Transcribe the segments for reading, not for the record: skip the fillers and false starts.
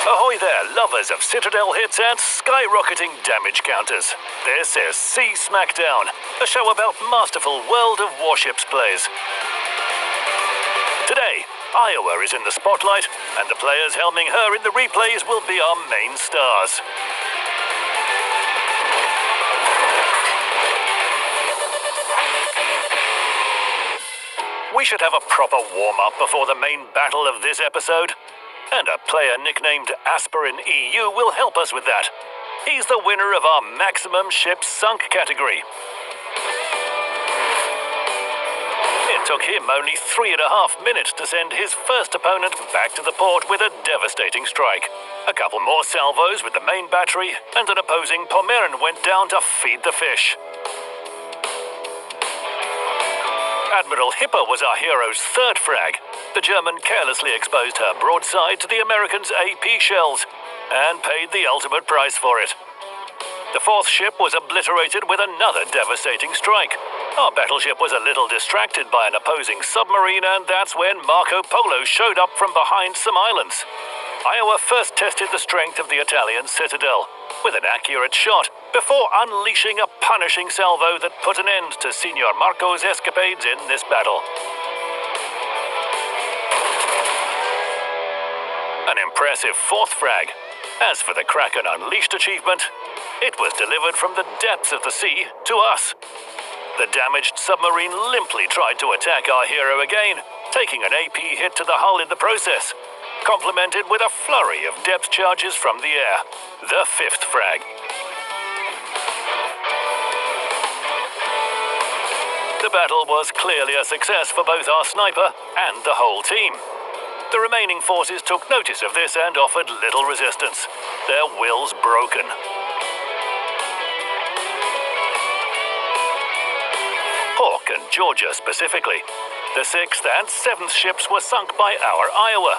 Ahoy there, lovers of Citadel hits and skyrocketing damage counters. This is Sea Smackdown, a show about masterful World of Warships plays. Today, Iowa is in the spotlight, and the players helming her in the replays will be our main stars. We should have a proper warm-up before the main battle of this episode. And a player nicknamed Aspirin EU will help us with that. He's the winner of our Maximum Ships Sunk category. It took him only 3.5 minutes to send his first opponent back to the port with a devastating strike. A couple more salvos with the main battery, and an opposing Pomeran went down to feed the fish. Admiral Hipper was our hero's third frag. The German carelessly exposed her broadside to the Americans' AP shells and paid the ultimate price for it. The fourth ship was obliterated with another devastating strike. Our battleship was a little distracted by an opposing submarine, and that's when Marco Polo showed up from behind some islands. Iowa first tested the strength of the Italian citadel with an accurate shot before unleashing a punishing salvo that put an end to Signor Marco's escapades in this battle. An impressive fourth frag. As for the Kraken Unleashed achievement, it was delivered from the depths of the sea to us. The damaged submarine limply tried to attack our hero again, taking an AP hit to the hull in the process, complemented with a flurry of depth charges from the air. The fifth frag. The battle was clearly a success for both our sniper and the whole team. The remaining forces took notice of this and offered little resistance, their wills broken. Hawk and Georgia specifically. The 6th and 7th ships were sunk by our Iowa.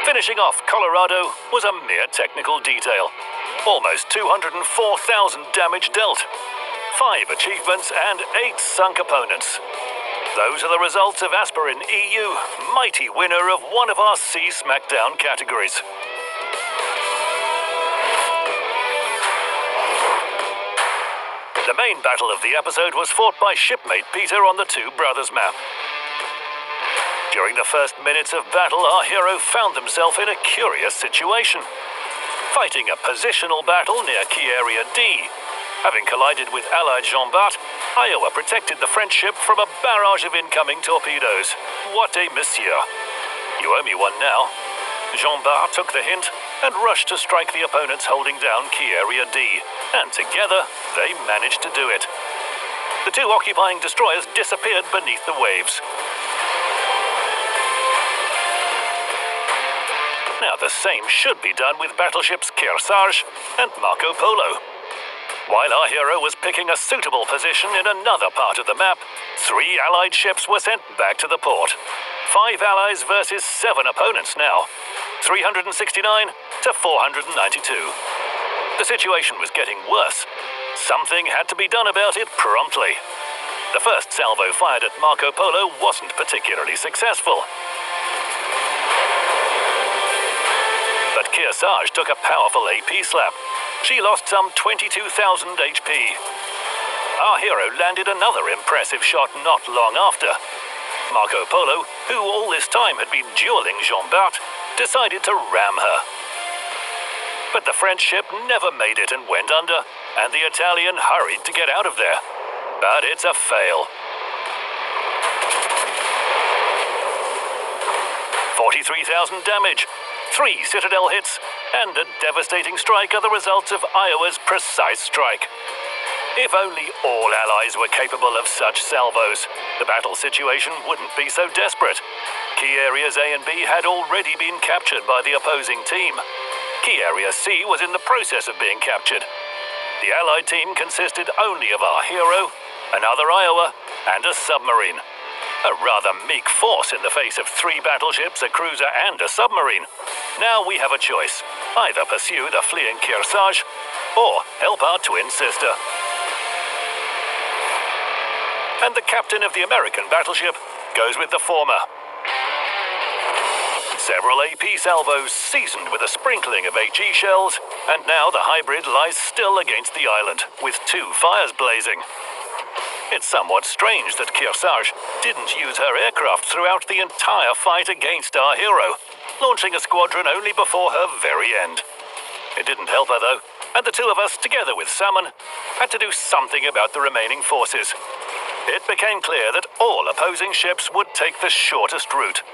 Finishing off Colorado was a mere technical detail. Almost 204,000 damage dealt. 5 achievements and 8 sunk opponents. Those are the results of Aspirin EU, mighty winner of one of our Sea Smackdown categories. The main battle of the episode was fought by shipmate Peter on the Two Brothers map. During the first minutes of battle, our hero found himself in a curious situation. Fighting a positional battle near Key Area D. Having collided with allied Jean Bart, Iowa protected the French ship from a barrage of incoming torpedoes. What a monsieur. You owe me one now. Jean Bart took the hint and rushed to strike the opponents holding down Key Area D. And together, they managed to do it. The two occupying destroyers disappeared beneath the waves. Now the same should be done with battleships Kearsarge and Marco Polo. While our hero was picking a suitable position in another part of the map, 3 allied ships were sent back to the port. 5 allies versus 7 opponents now. 369 to 492. The situation was getting worse. Something had to be done about it promptly. The first salvo fired at Marco Polo wasn't particularly successful. But Kearsarge took a powerful AP slap. She lost some 22,000 HP. Our hero landed another impressive shot not long after. Marco Polo, who all this time had been dueling Jean Bart, decided to ram her. But the French ship never made it and went under, and the Italian hurried to get out of there. But it's a fail. 43,000 damage. 3 Citadel hits, and a devastating strike are the results of Iowa's precise strike. If only all allies were capable of such salvos, the battle situation wouldn't be so desperate. Key areas A and B had already been captured by the opposing team. Key area C was in the process of being captured. The allied team consisted only of our hero, another Iowa, and a submarine. A rather meek force in the face of 3 battleships, a cruiser, and a submarine. Now we have a choice. Either pursue the fleeing Kearsarge, or help our twin sister. And the captain of the American battleship goes with the former. Several AP salvos seasoned with a sprinkling of HE shells, and now the hybrid lies still against the island, with 2 fires blazing. It's somewhat strange that Kearsarge didn't use her aircraft throughout the entire fight against our hero, launching a squadron only before her very end. It didn't help her though, and the two of us, together with Salmon, had to do something about the remaining forces. It became clear that all opposing ships would take the shortest route,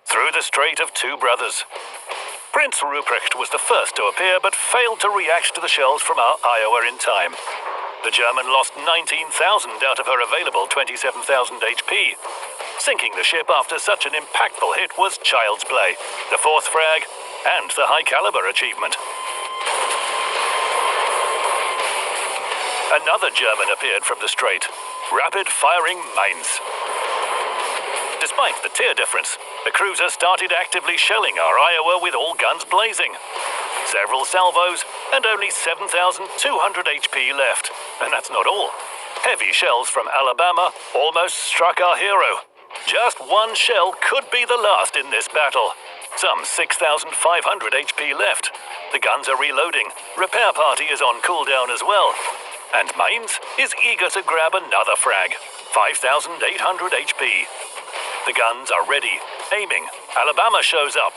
through the Strait of Two Brothers. Prince Ruprecht was the first to appear, but failed to react to the shells from our Iowa in time. The German lost 19,000 out of her available 27,000 HP. Sinking the ship after such an impactful hit was child's play, the 4th frag, and the high-caliber achievement. Another German appeared from the strait, rapid-firing mines. Despite the tier difference, the cruiser started actively shelling our Iowa with all guns blazing. Several salvos, and only 7,200 HP left. And that's not all. Heavy shells from Alabama almost struck our hero. Just one shell could be the last in this battle. Some 6,500 HP left. The guns are reloading. Repair party is on cooldown as well. And Mines is eager to grab another frag. 5,800 HP. The guns are ready. Aiming. Alabama shows up.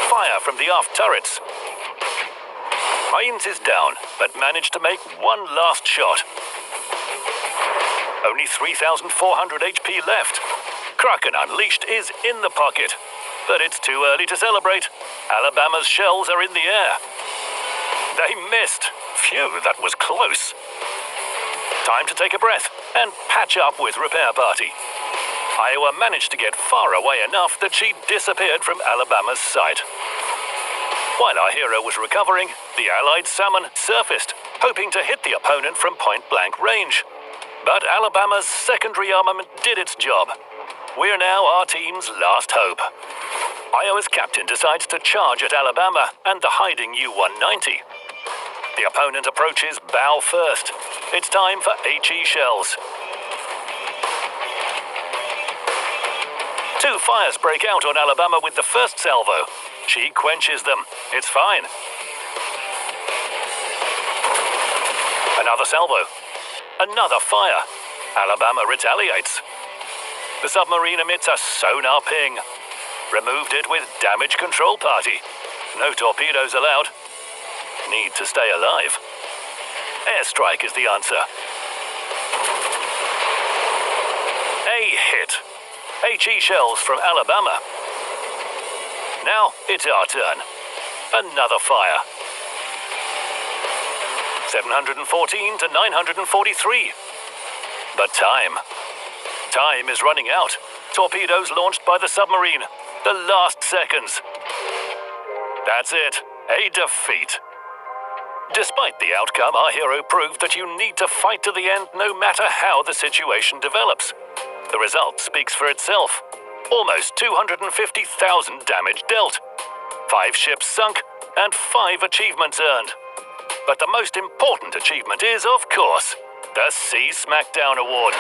Fire from the aft turrets. Mines is down, but managed to make one last shot. Only 3,400 HP left. Kraken Unleashed is in the pocket, but it's too early to celebrate. Alabama's shells are in the air. They missed. Phew, that was close. Time to take a breath and patch up with Repair Party. Iowa managed to get far away enough that she disappeared from Alabama's sight. While our hero was recovering, the Allied Salmon surfaced, hoping to hit the opponent from point-blank range. But Alabama's secondary armament did its job. We're now our team's last hope. Iowa's captain decides to charge at Alabama and the hiding U-190. The opponent approaches bow first. It's time for HE shells. 2 fires break out on Alabama with the first salvo. She quenches them. It's fine. Another salvo. Another fire. Alabama retaliates. The submarine emits a sonar ping. Removed it with damage control party. No torpedoes allowed. Need to stay alive. Airstrike is the answer. A hit. HE shells from Alabama. Now it's our turn. Another fire. 714 to 943. But time is running out. Torpedoes launched by the submarine. The last seconds. That's it. A defeat. Despite the outcome, our hero proved that you need to fight to the end no matter how the situation develops. The result speaks for itself. Almost 250,000 damage dealt. 5 ships sunk and 5 achievements earned. But the most important achievement is, of course, the Sea Smackdown Award.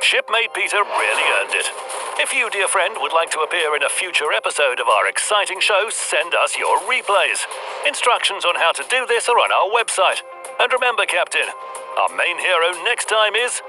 Shipmate Peter really earned it. If you, dear friend, would like to appear in a future episode of our exciting show, send us your replays. Instructions on how to do this are on our website. And remember, Captain, our main hero next time is